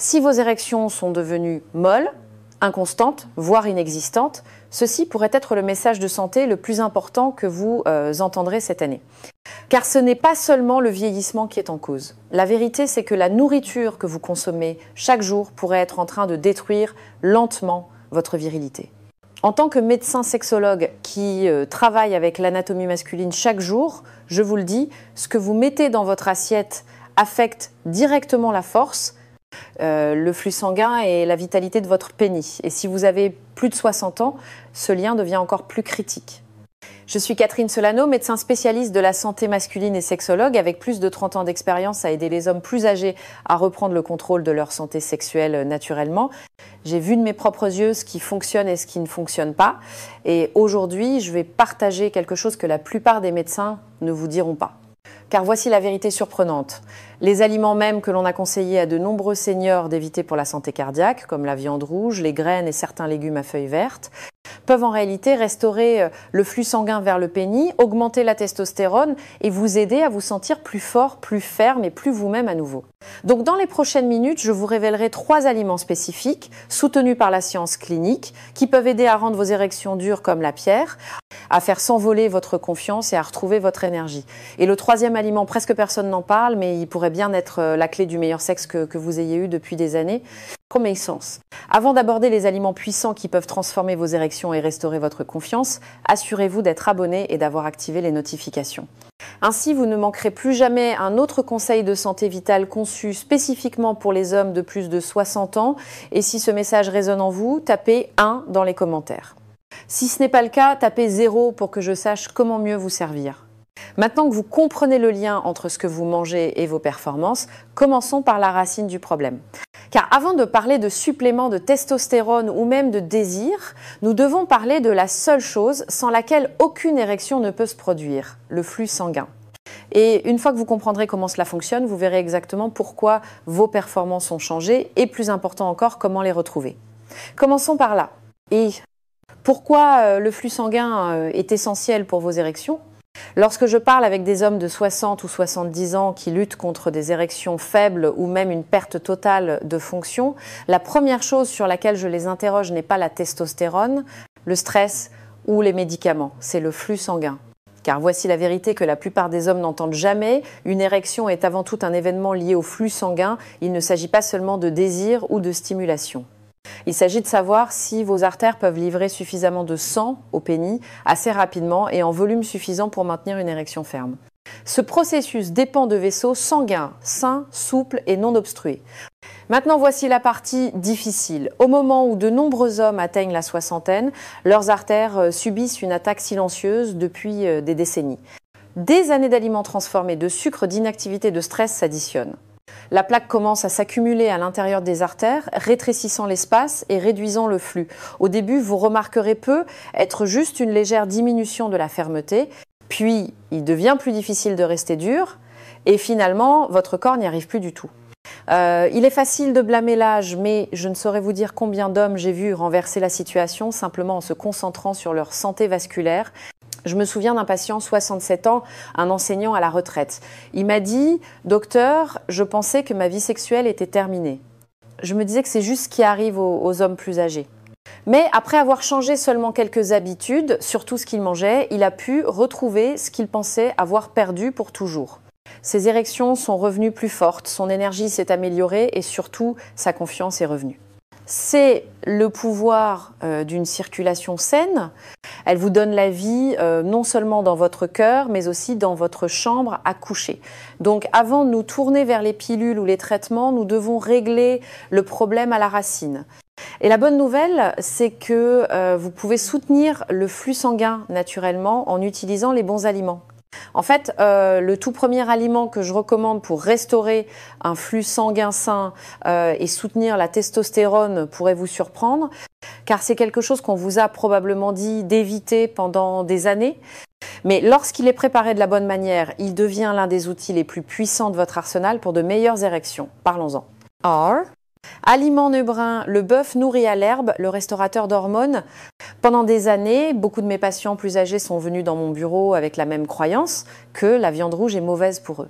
Si vos érections sont devenues molles, inconstantes, voire inexistantes, ceci pourrait être le message de santé le plus important que vous entendrez cette année. Car ce n'est pas seulement le vieillissement qui est en cause. La vérité, c'est que la nourriture que vous consommez chaque jour pourrait être en train de détruire lentement votre virilité. En tant que médecin sexologue qui travaille avec l'anatomie masculine chaque jour, je vous le dis, ce que vous mettez dans votre assiette affecte directement la force, le flux sanguin et la vitalité de votre pénis. Et si vous avez plus de 60 ans, ce lien devient encore plus critique. Je suis Catherine Solano, médecin spécialiste de la santé masculine et sexologue, avec plus de 30 ans d'expérience à aider les hommes plus âgés à reprendre le contrôle de leur santé sexuelle naturellement. J'ai vu de mes propres yeux ce qui fonctionne et ce qui ne fonctionne pas. Et aujourd'hui, je vais partager quelque chose que la plupart des médecins ne vous diront pas. Car voici la vérité surprenante. Les aliments même que l'on a conseillé à de nombreux seniors d'éviter pour la santé cardiaque, comme la viande rouge, les graines et certains légumes à feuilles vertes, peuvent en réalité restaurer le flux sanguin vers le pénis, augmenter la testostérone et vous aider à vous sentir plus fort, plus ferme et plus vous-même à nouveau. Donc dans les prochaines minutes, je vous révélerai 3 aliments spécifiques, soutenus par la science clinique, qui peuvent aider à rendre vos érections dures comme la pierre, à faire s'envoler votre confiance et à retrouver votre énergie. Et le 3e aliment, presque personne n'en parle, mais il pourrait bien être la clé du meilleur sexe que vous ayez eu depuis des années. Cromeissance. Avant d'aborder les aliments puissants qui peuvent transformer vos érections et restaurer votre confiance, assurez-vous d'être abonné et d'avoir activé les notifications. Ainsi, vous ne manquerez plus jamais un autre conseil de santé vitale conçu spécifiquement pour les hommes de plus de 60 ans. Et si ce message résonne en vous, tapez 1 dans les commentaires. Si ce n'est pas le cas, tapez 0 pour que je sache comment mieux vous servir. Maintenant que vous comprenez le lien entre ce que vous mangez et vos performances, commençons par la racine du problème. Car avant de parler de suppléments de testostérone ou même de désir, nous devons parler de la seule chose sans laquelle aucune érection ne peut se produire, le flux sanguin. Et une fois que vous comprendrez comment cela fonctionne, vous verrez exactement pourquoi vos performances ont changé et plus important encore, comment les retrouver. Commençons par là. Et pourquoi le flux sanguin est essentiel pour vos érections ? Lorsque je parle avec des hommes de 60 ou 70 ans qui luttent contre des érections faibles ou même une perte totale de fonction, la première chose sur laquelle je les interroge n'est pas la testostérone, le stress ou les médicaments, c'est le flux sanguin. Car voici la vérité que la plupart des hommes n'entendent jamais, une érection est avant tout un événement lié au flux sanguin, il ne s'agit pas seulement de désir ou de stimulation. Il s'agit de savoir si vos artères peuvent livrer suffisamment de sang au pénis assez rapidement et en volume suffisant pour maintenir une érection ferme. Ce processus dépend de vaisseaux sanguins, sains, souples et non obstrués. Maintenant, voici la partie difficile. Au moment où de nombreux hommes atteignent la soixantaine, leurs artères subissent une attaque silencieuse depuis des décennies. Des années d'aliments transformés, de sucre, d'inactivité, de stress s'additionnent. La plaque commence à s'accumuler à l'intérieur des artères, rétrécissant l'espace et réduisant le flux. Au début, vous remarquerez peu être juste une légère diminution de la fermeté, puis il devient plus difficile de rester dur, et finalement, votre corps n'y arrive plus du tout. Il est facile de blâmer l'âge, mais je ne saurais vous dire combien d'hommes j'ai vu renverser la situation simplement en se concentrant sur leur santé vasculaire. Je me souviens d'un patient, 67 ans, un enseignant à la retraite. Il m'a dit « Docteur, je pensais que ma vie sexuelle était terminée. » Je me disais que c'est juste ce qui arrive aux hommes plus âgés. Mais après avoir changé seulement quelques habitudes, surtout ce qu'il mangeait, il a pu retrouver ce qu'il pensait avoir perdu pour toujours. Ses érections sont revenues plus fortes, son énergie s'est améliorée et surtout, sa confiance est revenue. C'est le pouvoir d'une circulation saine. Elle vous donne la vie non seulement dans votre cœur, mais aussi dans votre chambre à coucher. Donc avant de nous tourner vers les pilules ou les traitements, nous devons régler le problème à la racine. Et la bonne nouvelle, c'est que vous pouvez soutenir le flux sanguin naturellement en utilisant les bons aliments. En fait, le tout premier aliment que je recommande pour restaurer un flux sanguin sain et soutenir la testostérone pourrait vous surprendre, car c'est quelque chose qu'on vous a probablement dit d'éviter pendant des années. Mais lorsqu'il est préparé de la bonne manière, il devient l'un des outils les plus puissants de votre arsenal pour de meilleures érections. Parlons-en. Aliment nebrun, le bœuf nourri à l'herbe, le restaurateur d'hormones. Pendant des années, beaucoup de mes patients plus âgés sont venus dans mon bureau avec la même croyance que la viande rouge est mauvaise pour eux.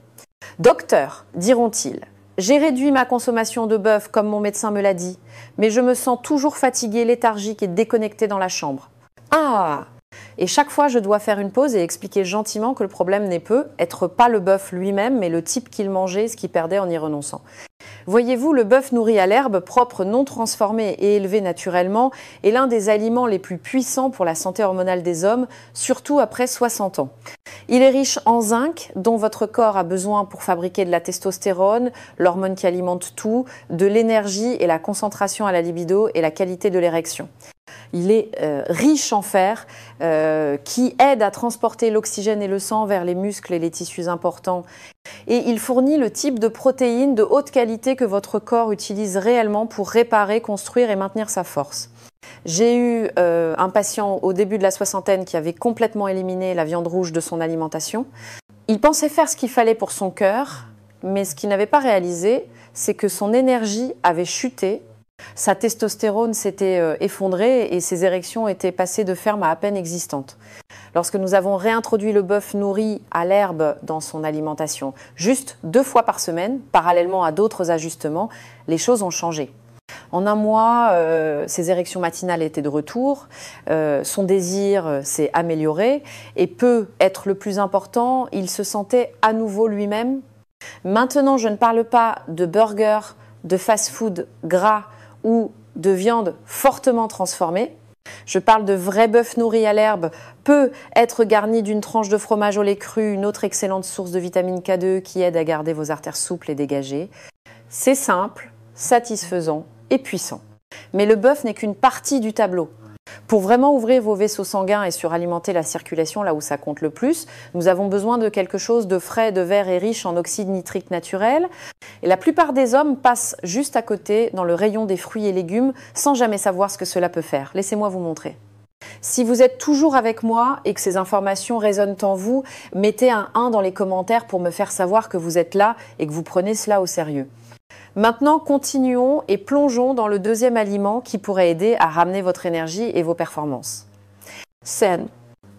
Docteur, diront-ils, J'ai réduit ma consommation de bœuf comme mon médecin me l'a dit, mais je me sens toujours fatiguée, léthargique et déconnectée dans la chambre. Ah! Et chaque fois, je dois faire une pause et expliquer gentiment que le problème n'est peut être pas le bœuf lui-même, mais le type qu'il mangeait, ce qu'il perdait en y renonçant. Voyez-vous, le bœuf nourri à l'herbe, propre, non transformé et élevé naturellement, est l'un des aliments les plus puissants pour la santé hormonale des hommes, surtout après 60 ans. Il est riche en zinc, dont votre corps a besoin pour fabriquer de la testostérone, l'hormone qui alimente tout, de l'énergie et la concentration à la libido et la qualité de l'érection. Il est riche en fer qui aide à transporter l'oxygène et le sang vers les muscles et les tissus importants. Et il fournit le type de protéines de haute qualité que votre corps utilise réellement pour réparer, construire et maintenir sa force. J'ai eu un patient au début de la soixantaine qui avait complètement éliminé la viande rouge de son alimentation. Il pensait faire ce qu'il fallait pour son cœur, mais ce qu'il n'avait pas réalisé, c'est que son énergie avait chuté. Sa testostérone s'était effondrée et ses érections étaient passées de fermes à peine existantes. Lorsque nous avons réintroduit le bœuf nourri à l'herbe dans son alimentation, juste 2 fois par semaine, parallèlement à d'autres ajustements, les choses ont changé. En un mois, ses érections matinales étaient de retour, son désir s'est amélioré et peut être le plus important, il se sentait à nouveau lui-même. Maintenant, je ne parle pas de burgers, de fast-food gras, ou de viande fortement transformée. Je parle de vrai bœuf nourri à l'herbe, peut être garni d'une tranche de fromage au lait cru, une autre excellente source de vitamine K2 qui aide à garder vos artères souples et dégagées. C'est simple, satisfaisant et puissant. Mais le bœuf n'est qu'une partie du tableau. Pour vraiment ouvrir vos vaisseaux sanguins et suralimenter la circulation là où ça compte le plus, nous avons besoin de quelque chose de frais, de vert et riche en oxyde nitrique naturel. Et la plupart des hommes passent juste à côté dans le rayon des fruits et légumes sans jamais savoir ce que cela peut faire. Laissez-moi vous montrer. Si vous êtes toujours avec moi et que ces informations résonnent en vous, mettez un 1 dans les commentaires pour me faire savoir que vous êtes là et que vous prenez cela au sérieux. Maintenant, continuons et plongeons dans le deuxième aliment qui pourrait aider à ramener votre énergie et vos performances. C'est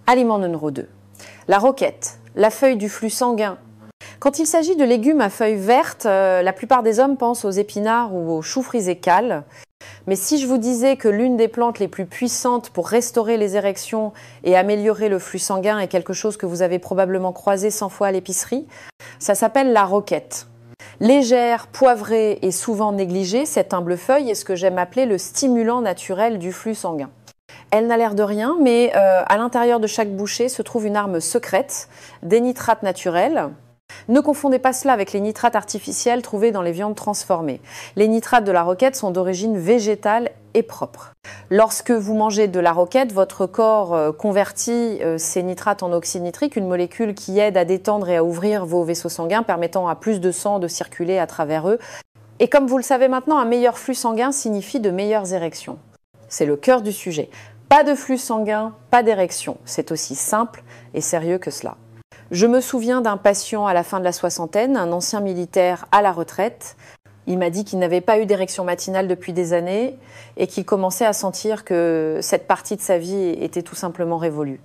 aliment numéro 2. La roquette, la feuille du flux sanguin. Quand il s'agit de légumes à feuilles vertes, la plupart des hommes pensent aux épinards ou aux choux frisés cales. Mais si je vous disais que l'une des plantes les plus puissantes pour restaurer les érections et améliorer le flux sanguin est quelque chose que vous avez probablement croisé 100 fois à l'épicerie, ça s'appelle la roquette. Légère, poivrée et souvent négligée, cette humble feuille est ce que j'aime appeler le stimulant naturel du flux sanguin. Elle n'a l'air de rien, mais à l'intérieur de chaque bouchée se trouve une arme secrète, des nitrates naturels. Ne confondez pas cela avec les nitrates artificiels trouvés dans les viandes transformées. Les nitrates de la roquette sont d'origine végétale et propre. Lorsque vous mangez de la roquette, votre corps convertit ces nitrates en oxyde nitrique, une molécule qui aide à détendre et à ouvrir vos vaisseaux sanguins, permettant à plus de sang de circuler à travers eux. Et comme vous le savez maintenant, un meilleur flux sanguin signifie de meilleures érections. C'est le cœur du sujet. Pas de flux sanguin, pas d'érection. C'est aussi simple et sérieux que cela. Je me souviens d'un patient à la fin de la soixantaine, un ancien militaire à la retraite. Il m'a dit qu'il n'avait pas eu d'érection matinale depuis des années et qu'il commençait à sentir que cette partie de sa vie était tout simplement révolue.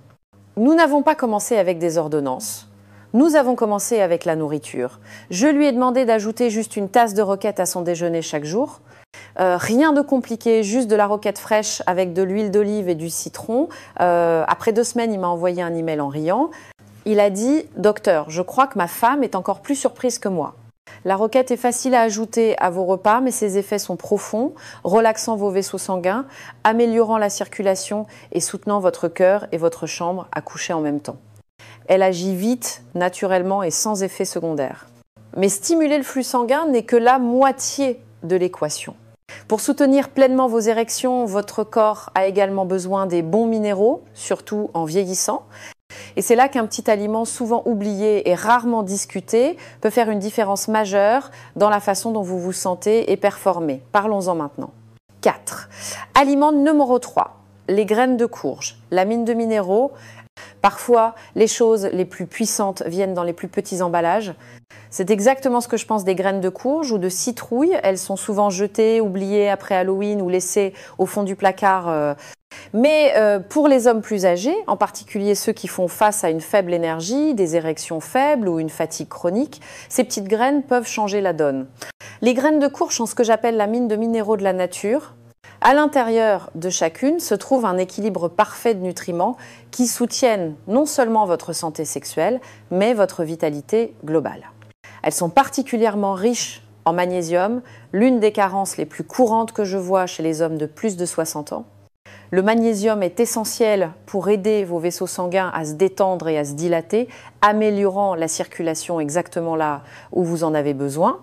Nous n'avons pas commencé avec des ordonnances. Nous avons commencé avec la nourriture. Je lui ai demandé d'ajouter juste une tasse de roquette à son déjeuner chaque jour. Rien de compliqué, juste de la roquette fraîche avec de l'huile d'olive et du citron. Après 2 semaines, il m'a envoyé un email en riant. Il a dit « Docteur, je crois que ma femme est encore plus surprise que moi. La roquette est facile à ajouter à vos repas, mais ses effets sont profonds, relaxant vos vaisseaux sanguins, améliorant la circulation et soutenant votre cœur et votre chambre à coucher en même temps. Elle agit vite, naturellement et sans effet secondaire. Mais stimuler le flux sanguin n'est que la moitié de l'équation. Pour soutenir pleinement vos érections, votre corps a également besoin des bons minéraux, surtout en vieillissant. Et c'est là qu'un petit aliment souvent oublié et rarement discuté peut faire une différence majeure dans la façon dont vous vous sentez et performez. Parlons-en maintenant. 4. Aliment numéro 3. Les graines de courge. La mine de minéraux Parfois, les choses les plus puissantes viennent dans les plus petits emballages. C'est exactement ce que je pense des graines de courge ou de citrouille. Elles sont souvent jetées, oubliées après Halloween ou laissées au fond du placard. Mais pour les hommes plus âgés, en particulier ceux qui font face à une faible énergie, des érections faibles ou une fatigue chronique, ces petites graines peuvent changer la donne. Les graines de courge sont ce que j'appelle la mine de minéraux de la nature. À l'intérieur de chacune se trouve un équilibre parfait de nutriments qui soutiennent non seulement votre santé sexuelle, mais votre vitalité globale. Elles sont particulièrement riches en magnésium, l'une des carences les plus courantes que je vois chez les hommes de plus de 60 ans. Le magnésium est essentiel pour aider vos vaisseaux sanguins à se détendre et à se dilater, améliorant la circulation exactement là où vous en avez besoin.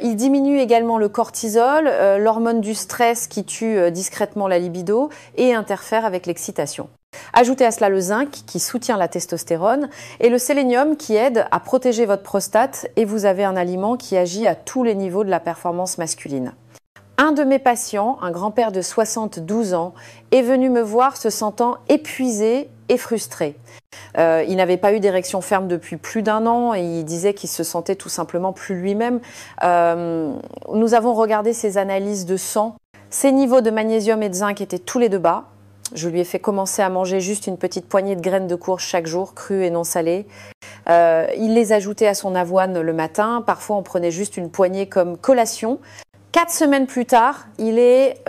Il diminue également le cortisol, l'hormone du stress qui tue discrètement la libido et interfère avec l'excitation. Ajoutez à cela le zinc qui soutient la testostérone et le sélénium qui aide à protéger votre prostate et vous avez un aliment qui agit à tous les niveaux de la performance masculine. Un de mes patients, un grand-père de 72 ans, est venu me voir se sentant épuisé et frustré. Il n'avait pas eu d'érection ferme depuis plus d'1 an et il disait qu'il se sentait tout simplement plus lui-même. Nous avons regardé ses analyses de sang. Ses niveaux de magnésium et de zinc étaient tous les deux bas. Je lui ai fait commencer à manger juste une petite poignée de graines de courge chaque jour, crues et non salées. Il les ajoutait à son avoine le matin. Parfois, on prenait juste une poignée comme collation. 4 semaines plus tard, il est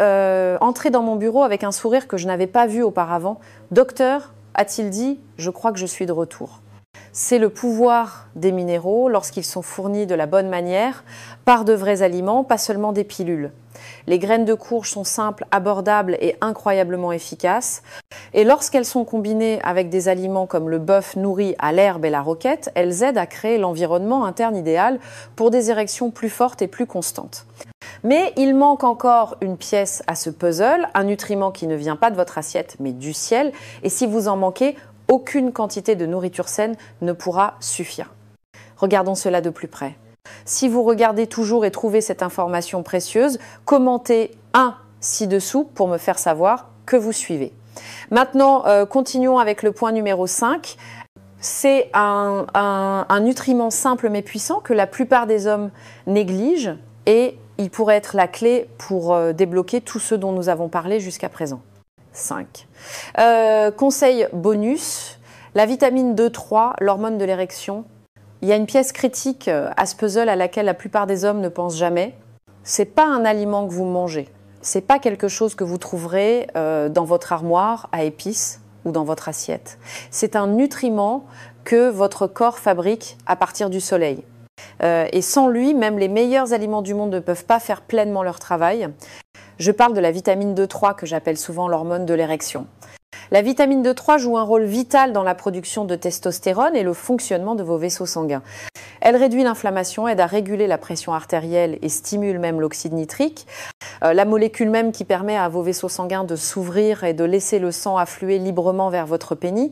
entré dans mon bureau avec un sourire que je n'avais pas vu auparavant. « Docteur », a-t-il dit, « je crois que je suis de retour ». C'est le pouvoir des minéraux lorsqu'ils sont fournis de la bonne manière, par de vrais aliments, pas seulement des pilules. Les graines de courge sont simples, abordables et incroyablement efficaces. Et lorsqu'elles sont combinées avec des aliments comme le bœuf nourri à l'herbe et la roquette, elles aident à créer l'environnement interne idéal pour des érections plus fortes et plus constantes. Mais il manque encore une pièce à ce puzzle, un nutriment qui ne vient pas de votre assiette mais du ciel. Et si vous en manquez, aucune quantité de nourriture saine ne pourra suffire. Regardons cela de plus près. Si vous regardez toujours et trouvez cette information précieuse, commentez 1 ci-dessous pour me faire savoir que vous suivez. Maintenant, continuons avec le point numéro 5. C'est un nutriment simple mais puissant que la plupart des hommes négligent et il pourrait être la clé pour débloquer tout ce dont nous avons parlé jusqu'à présent. 5. Conseil bonus, la vitamine D3, l'hormone de l'érection. Il y a une pièce critique à ce puzzle à laquelle la plupart des hommes ne pensent jamais. C'est pas un aliment que vous mangez. C'est pas quelque chose que vous trouverez dans votre armoire à épices ou dans votre assiette. C'est un nutriment que votre corps fabrique à partir du soleil. Et sans lui, même les meilleurs aliments du monde ne peuvent pas faire pleinement leur travail. Je parle de la vitamine D3 que j'appelle souvent l'hormone de l'érection. La vitamine D3 joue un rôle vital dans la production de testostérone et le fonctionnement de vos vaisseaux sanguins. Elle réduit l'inflammation, aide à réguler la pression artérielle et stimule même l'oxyde nitrique, la molécule même qui permet à vos vaisseaux sanguins de s'ouvrir et de laisser le sang affluer librement vers votre pénis.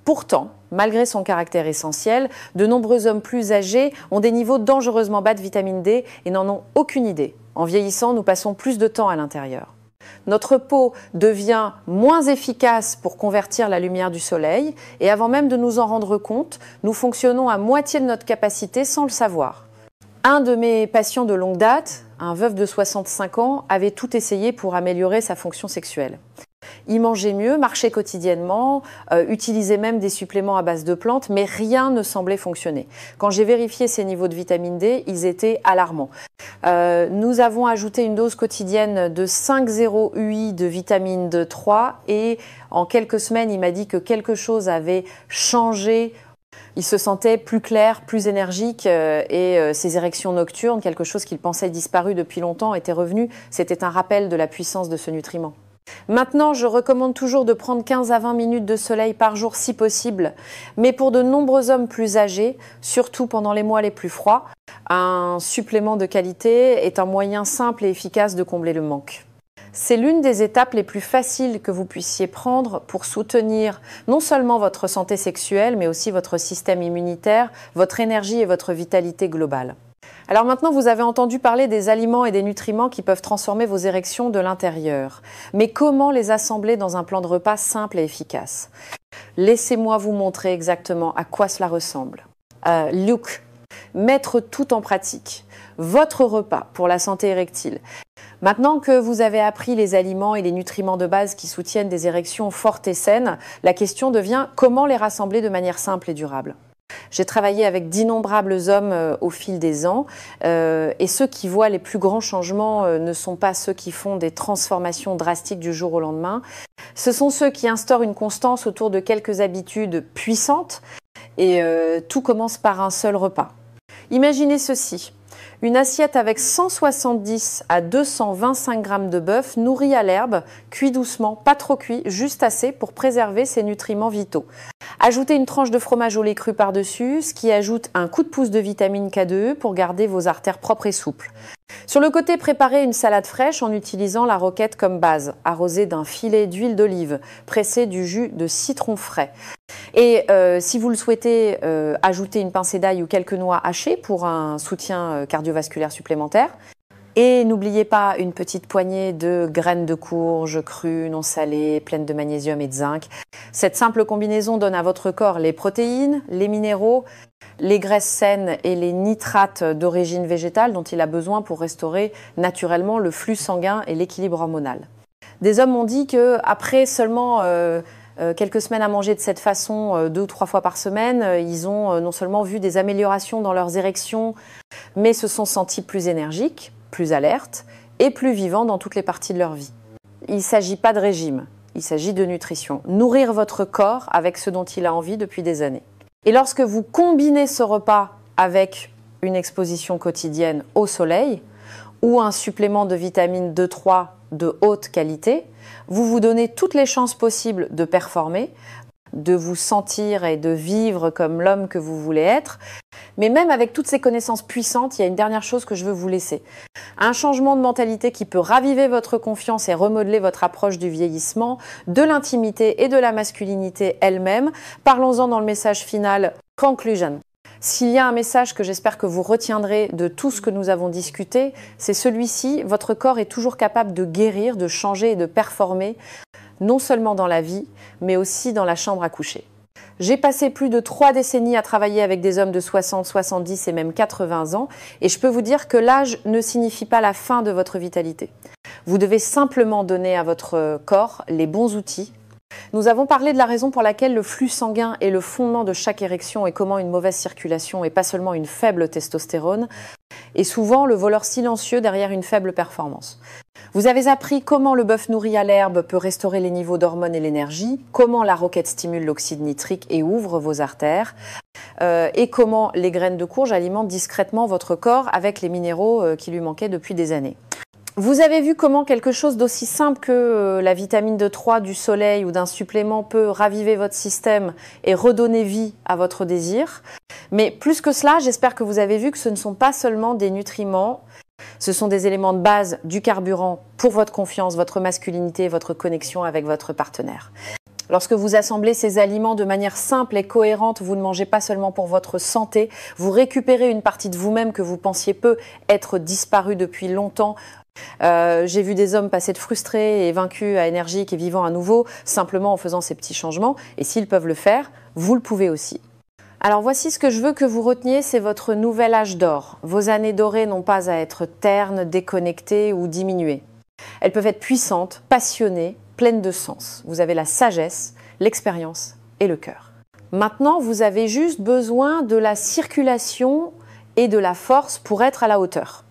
Pourtant, malgré son caractère essentiel, de nombreux hommes plus âgés ont des niveaux dangereusement bas de vitamine D et n'en ont aucune idée. En vieillissant, nous passons plus de temps à l'intérieur. Notre peau devient moins efficace pour convertir la lumière du soleil et avant même de nous en rendre compte, nous fonctionnons à moitié de notre capacité sans le savoir. Un de mes patients de longue date, un veuf de 65 ans, avait tout essayé pour améliorer sa fonction sexuelle. Il mangeait mieux, marchait quotidiennement, utilisait même des suppléments à base de plantes, mais rien ne semblait fonctionner. Quand j'ai vérifié ses niveaux de vitamine D, ils étaient alarmants. Nous avons ajouté une dose quotidienne de 5,0 UI de vitamine D3 et en quelques semaines, il m'a dit que quelque chose avait changé. Il se sentait plus clair, plus énergique et ses érections nocturnes, quelque chose qu'il pensait disparu depuis longtemps, était revenu. C'était un rappel de la puissance de ce nutriment. Maintenant, je recommande toujours de prendre 15 à 20 minutes de soleil par jour si possible. Mais pour de nombreux hommes plus âgés, surtout pendant les mois les plus froids, un supplément de qualité est un moyen simple et efficace de combler le manque. C'est l'une des étapes les plus faciles que vous puissiez prendre pour soutenir non seulement votre santé sexuelle, mais aussi votre système immunitaire, votre énergie et votre vitalité globale. Alors maintenant, vous avez entendu parler des aliments et des nutriments qui peuvent transformer vos érections de l'intérieur. Mais comment les assembler dans un plan de repas simple et efficace ? Laissez-moi vous montrer exactement à quoi cela ressemble. Look, mettre tout en pratique. Votre repas pour la santé érectile. Maintenant que vous avez appris les aliments et les nutriments de base qui soutiennent des érections fortes et saines, la question devient comment les rassembler de manière simple et durable. J'ai travaillé avec d'innombrables hommes au fil des ans et ceux qui voient les plus grands changements ne sont pas ceux qui font des transformations drastiques du jour au lendemain. Ce sont ceux qui instaurent une constance autour de quelques habitudes puissantes et tout commence par un seul repas. Imaginez ceci. Une assiette avec 170 à 225 grammes de bœuf nourri à l'herbe, cuit doucement, pas trop cuit, juste assez pour préserver ses nutriments vitaux. Ajoutez une tranche de fromage au lait cru par-dessus, ce qui ajoute un coup de pouce de vitamine K2E pour garder vos artères propres et souples. Sur le côté, préparez une salade fraîche en utilisant la roquette comme base, arrosée d'un filet d'huile d'olive, pressé du jus de citron frais. Et si vous le souhaitez, ajoutez une pincée d'ail ou quelques noix hachées pour un soutien cardiovasculaire supplémentaire. Et n'oubliez pas une petite poignée de graines de courge crues, non salées, pleines de magnésium et de zinc. Cette simple combinaison donne à votre corps les protéines, les minéraux, les graisses saines et les nitrates d'origine végétale dont il a besoin pour restaurer naturellement le flux sanguin et l'équilibre hormonal. Des hommes m'ont dit qu'après seulement quelques semaines à manger de cette façon 2 ou 3 fois par semaine, ils ont non seulement vu des améliorations dans leurs érections, mais se sont sentis plus énergiques, plus alertes et plus vivants dans toutes les parties de leur vie. Il ne s'agit pas de régime, il s'agit de nutrition. Nourrir votre corps avec ce dont il a envie depuis des années. Et lorsque vous combinez ce repas avec une exposition quotidienne au soleil ou un supplément de vitamine D3 de haute qualité, vous vous donnez toutes les chances possibles de performer, de vous sentir et de vivre comme l'homme que vous voulez être. Mais même avec toutes ces connaissances puissantes, il y a une dernière chose que je veux vous laisser. Un changement de mentalité qui peut raviver votre confiance et remodeler votre approche du vieillissement, de l'intimité et de la masculinité elle-même. Parlons-en dans le message final, conclusion. S'il y a un message que j'espère que vous retiendrez de tout ce que nous avons discuté, c'est celui-ci. Votre corps est toujours capable de guérir, de changer et de performer, non seulement dans la vie, mais aussi dans la chambre à coucher. J'ai passé plus de 3 décennies à travailler avec des hommes de 60, 70 et même 80 ans et je peux vous dire que l'âge ne signifie pas la fin de votre vitalité. Vous devez simplement donner à votre corps les bons outils. Nous avons parlé de la raison pour laquelle le flux sanguin est le fondement de chaque érection et comment une mauvaise circulation et pas seulement une faible testostérone est souvent le voleur silencieux derrière une faible performance. Vous avez appris comment le bœuf nourri à l'herbe peut restaurer les niveaux d'hormones et l'énergie, comment la roquette stimule l'oxyde nitrique et ouvre vos artères, et comment les graines de courge alimentent discrètement votre corps avec les minéraux qui lui manquaient depuis des années. Vous avez vu comment quelque chose d'aussi simple que la vitamine D3 du soleil ou d'un supplément peut raviver votre système et redonner vie à votre désir. Mais plus que cela, j'espère que vous avez vu que ce ne sont pas seulement des nutriments, ce sont des éléments de base du carburant pour votre confiance, votre masculinité, votre connexion avec votre partenaire. Lorsque vous assemblez ces aliments de manière simple et cohérente, vous ne mangez pas seulement pour votre santé, vous récupérez une partie de vous-même que vous pensiez peu être disparue depuis longtemps. J'ai vu des hommes passer de frustrés et vaincus à énergiques et vivants à nouveau, simplement en faisant ces petits changements. Et s'ils peuvent le faire, vous le pouvez aussi. Alors voici ce que je veux que vous reteniez, c'est votre nouvel âge d'or. Vos années dorées n'ont pas à être ternes, déconnectées ou diminuées. Elles peuvent être puissantes, passionnées, pleines de sens. Vous avez la sagesse, l'expérience et le cœur. Maintenant, vous avez juste besoin de la circulation et de la force pour être à la hauteur.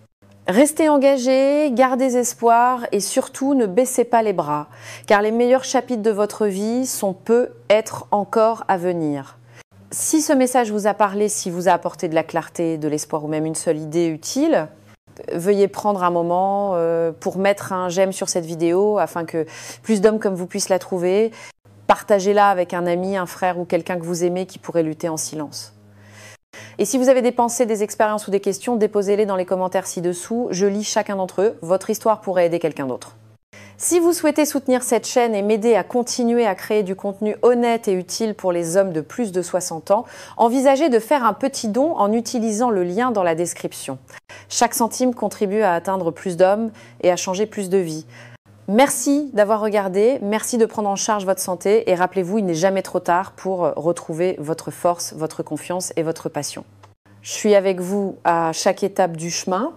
Restez engagés, gardez espoir et surtout ne baissez pas les bras, car les meilleurs chapitres de votre vie sont peut-être encore à venir. Si ce message vous a parlé, si vous a apporté de la clarté, de l'espoir ou même une seule idée utile, veuillez prendre un moment pour mettre un j'aime sur cette vidéo afin que plus d'hommes comme vous puissent la trouver. Partagez-la avec un ami, un frère ou quelqu'un que vous aimez qui pourrait lutter en silence. Et si vous avez des pensées, des expériences ou des questions, déposez-les dans les commentaires ci-dessous. Je lis chacun d'entre eux. Votre histoire pourrait aider quelqu'un d'autre. Si vous souhaitez soutenir cette chaîne et m'aider à continuer à créer du contenu honnête et utile pour les hommes de plus de 60 ans, envisagez de faire un petit don en utilisant le lien dans la description. Chaque centime contribue à atteindre plus d'hommes et à changer plus de vies. Merci d'avoir regardé, merci de prendre en charge votre santé et rappelez-vous, il n'est jamais trop tard pour retrouver votre force, votre confiance et votre passion. Je suis avec vous à chaque étape du chemin